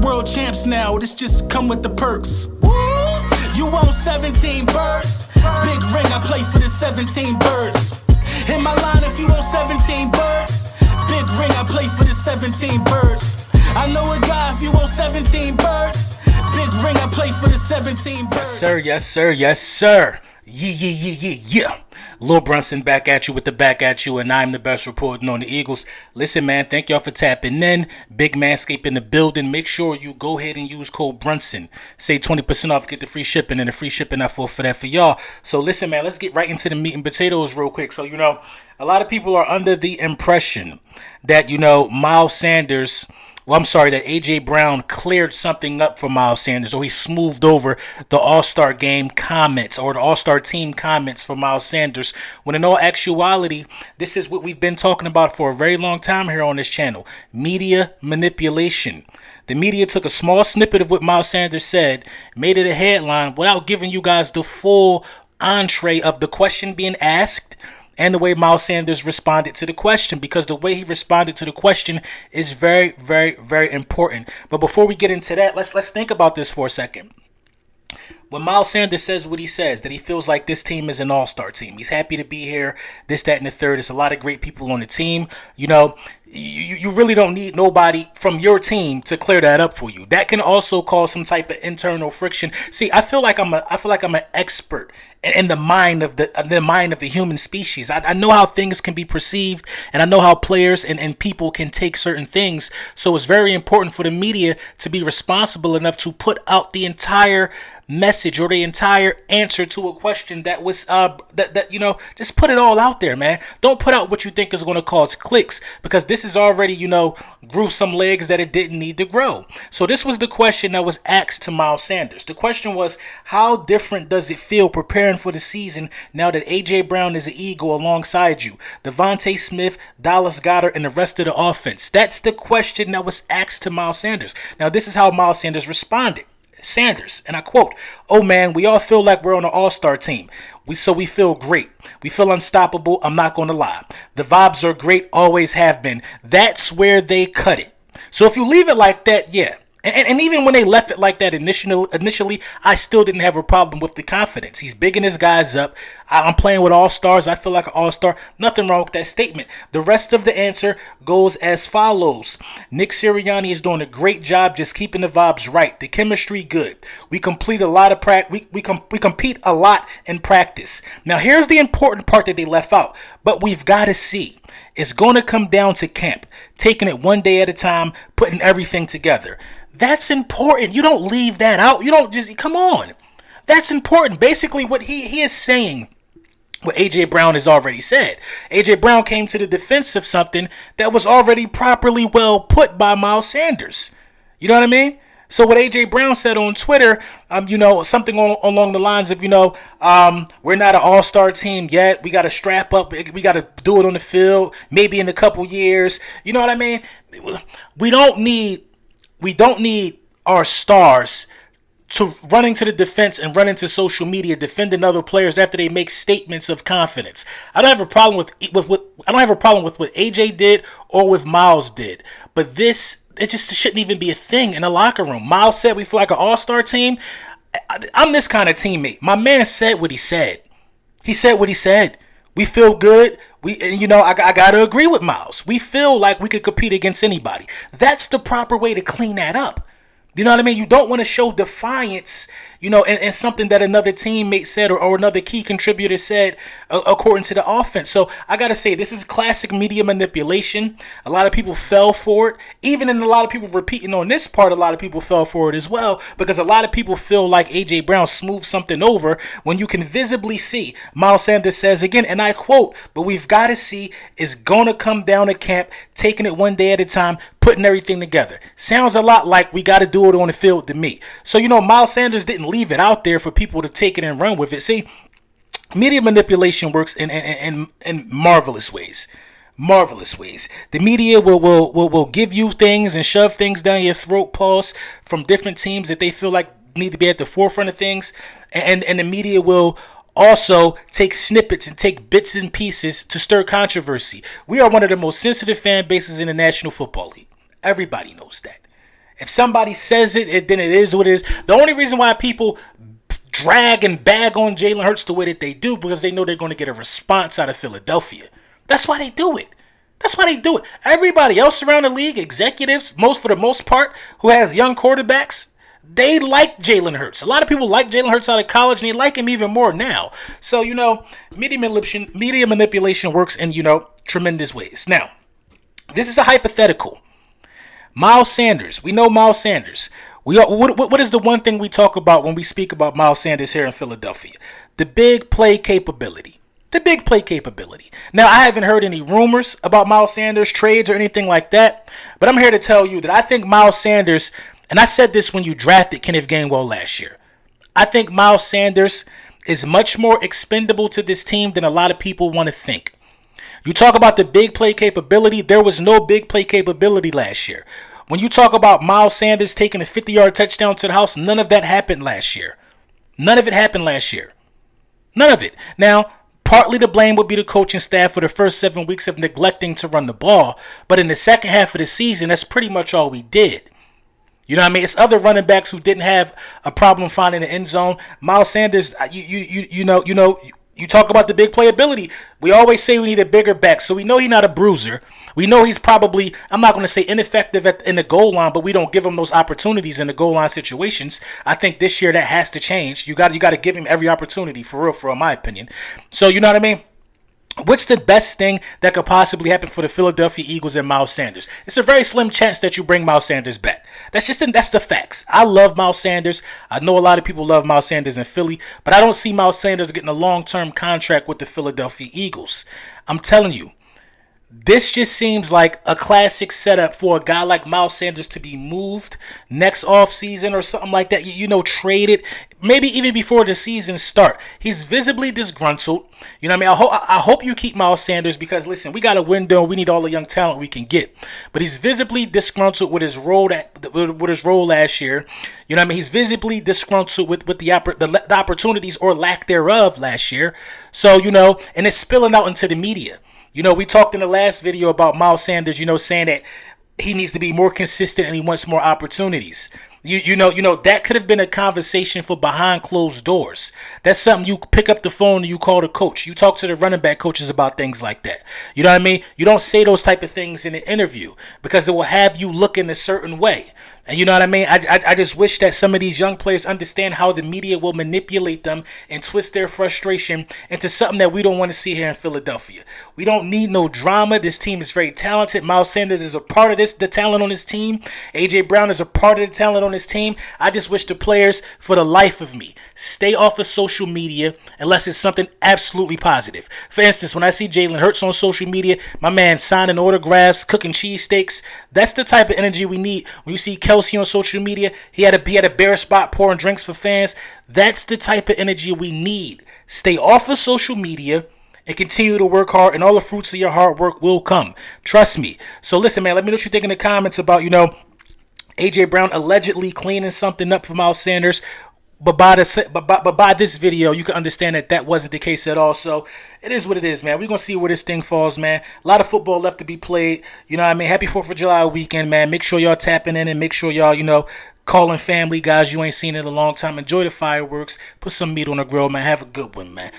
world champs now, this just come with the perks. Woo! You want 17 birds? Big ring, I play for the 17 birds. Hit my line if you want 17 birds. Big ring, I play for the 17 birds. I know a guy if you want 17 birds. Big ring, I play for the 17 birds. Yes, sir, yes, sir, yes, sir. Yeah. Lil Brunson back at you with the back at you, and I'm the best reporting on the Eagles. Listen, man, thank y'all for tapping in. Big Manscaped in the building. Make sure you go ahead and use code Brunson. Save 20% off, get the free shipping, and the free shipping I for that for y'all. So listen, man, let's get right into the meat and potatoes real quick. So, a lot of people are under the impression that, Miles Sanders... that A.J. Brown cleared something up for Miles Sanders, or he smoothed over the All-Star game comments or the All-Star team comments for Miles Sanders, when in all actuality, this is what we've been talking about for a very long time here on this channel: media manipulation. The media took a small snippet of what Miles Sanders said, made it a headline without giving you guys the full entree of the question being asked and the way Miles Sanders responded to the question, because the way he responded to the question is very, very, very important. But before we get into that, let's think about this for a second. When Miles Sanders says what he says, that he feels like this team is an all-star team, he's happy to be here, this, that, and the third. There's a lot of great people on the team. You really don't need nobody from your team to clear that up for you. That can also cause some type of internal friction. See, I feel like I'm an expert in the mind of the human species. I know how things can be perceived, and I know how players and people can take certain things. So it's very important for the media to be responsible enough to put out the entire message or the entire answer to a question that was just put it all out there, man. Don't put out what you think is going to cause clicks, because this is already grew some legs that it didn't need to grow. So this was the question that was asked to Miles Sanders. The question was, how different does it feel preparing for the season now that A.J. Brown is an Eagle alongside you, Devontae Smith, Dallas Goedert, and the rest of the offense? That's the question that was asked to Miles Sanders. Now this is how Miles Sanders responded. Sanders, and I quote, "Oh man, we all feel like we're on an all-star team. We feel great. We feel unstoppable. I'm not going to lie. The vibes are great, always have been." That's where they cut it. So if you leave it like that, yeah. And even when they left it like that initially, I still didn't have a problem with the confidence. He's bigging his guys up. I'm playing with all-stars. I feel like an all-star. Nothing wrong with that statement. The rest of the answer goes as follows. Nick Sirianni is doing a great job just keeping the vibes right. The chemistry good. We complete a lot of we compete a lot in practice. Now here's the important part that they left out. But we've got to see. It's going to come down to camp, taking it one day at a time, putting everything together. That's important. You don't leave that out. You don't just, come on. That's important. Basically, what he is saying, what A.J. Brown has already said. A.J. Brown came to the defense of something that was already properly well put by Miles Sanders. You know what I mean? So what A.J. Brown said on Twitter, something along the lines of, we're not an all-star team yet. We got to strap up. We got to do it on the field, maybe in a couple years. You know what I mean? We don't need our stars to running to the defense and running to social media defending other players after they make statements of confidence. I don't have a problem with what AJ did or with Miles did, but it just shouldn't even be a thing in the locker room. Miles said we feel like an all-star team. I'm this kind of teammate. My man said what he said. He said what he said. We feel good. I got to agree with Miles. We feel like we could compete against anybody. That's the proper way to clean that up. You know what I mean? You don't want to show defiance, and something that another teammate said or another key contributor said according to the offense. So I got to say, this is classic media manipulation. A lot of people fell for it. Even in a lot of people repeating on this part, a lot of people fell for it as well, because a lot of people feel like A.J. Brown smoothed something over when you can visibly see. Miles Sanders says again, and I quote, "But we've got to see, it's going to come down to camp, taking it one day at a time, putting everything together." Sounds a lot like we got to do it on the field to me. So, Miles Sanders didn't leave it out there for people to take it and run with it. See, media manipulation works in marvelous ways. Marvelous ways. The media will give you things and shove things down your throat, pause, from different teams that they feel like need to be at the forefront of things. And the media will also take snippets and take bits and pieces to stir controversy. We are one of the most sensitive fan bases in the National Football League. Everybody knows that. If somebody says it, then it is what it is. The only reason why people drag and bag on Jalen Hurts the way that they do, because they know they're going to get a response out of Philadelphia. That's why they do it. Everybody else around the league, executives, for the most part, who has young quarterbacks, they like Jalen Hurts. A lot of people like Jalen Hurts out of college, and they like him even more now. So, media manipulation works in, tremendous ways. Now, this is a hypothetical. Miles Sanders. We know Miles Sanders. What is the one thing we talk about when we speak about Miles Sanders here in Philadelphia? The big play capability. Now, I haven't heard any rumors about Miles Sanders, trades, or anything like that, but I'm here to tell you that I think Miles Sanders, and I said this when you drafted Kenneth Gainwell last year, I think Miles Sanders is much more expendable to this team than a lot of people want to think. You talk about the big play capability, there was no big play capability last year. When you talk about Miles Sanders taking a 50-yard touchdown to the house, none of that happened last year. None of it. Now, partly the blame would be the coaching staff for the first 7 weeks of neglecting to run the ball, but in the second half of the season, that's pretty much all we did. You know what I mean? It's other running backs who didn't have a problem finding the end zone. Miles Sanders, you talk about the big playability. We always say we need a bigger back, so we know he's not a bruiser. We know he's probably, I'm not going to say ineffective in the goal line, but we don't give him those opportunities in the goal line situations. I think this year that has to change. You got to give him every opportunity, for real, in my opinion. So, you know what I mean? What's the best thing that could possibly happen for the Philadelphia Eagles and Miles Sanders? It's a very slim chance that you bring Miles Sanders back. That's the facts. I love Miles Sanders. I know a lot of people love Miles Sanders in Philly, but I don't see Miles Sanders getting a long-term contract with the Philadelphia Eagles. I'm telling you, this just seems like a classic setup for a guy like Miles Sanders to be moved next offseason or something like that. Traded, maybe even before the season start. He's visibly disgruntled. You know what I mean? I hope you keep Miles Sanders because, listen, we got a window. We need all the young talent we can get. But he's visibly disgruntled with his role last year. You know what I mean? He's visibly disgruntled with the opportunities or lack thereof last year. So, and it's spilling out into the media. We talked in the last video about Miles Sanders, saying that he needs to be more consistent and he wants more opportunities. That could have been a conversation for behind closed doors. That's something you pick up the phone and you call the coach. You talk to the running back coaches about things like that. You know what I mean? You don't say those type of things in an interview because it will have you look in a certain way. And you know what I mean? I just wish that some of these young players understand how the media will manipulate them and twist their frustration into something that we don't want to see here in Philadelphia. We don't need no drama. This team is very talented. Miles Sanders is a part of the talent on this team. A.J. Brown is a part of the talent on this team. I just wish the players, for the life of me, stay off of social media unless it's something absolutely positive. For instance, when I see Jalen Hurts on social media, my man signing autographs, cooking cheesesteaks, that's the type of energy we need. When you see Kelsey on social media, he had a bare spot pouring drinks for fans. That's the type of energy we need. Stay off of social media and continue to work hard, and all the fruits of your hard work will come. Trust me. So listen, man, let me know what you think in the comments about, A.J. Brown allegedly cleaning something up for Miles Sanders. But by this video, you can understand that wasn't the case at all. So it is what it is, man. We're going to see where this thing falls, man. A lot of football left to be played. You know what I mean? Happy 4th of July weekend, man. Make sure y'all tapping in and make sure y'all, calling family, guys you ain't seen in a long time. Enjoy the fireworks. Put some meat on the grill, man. Have a good one, man.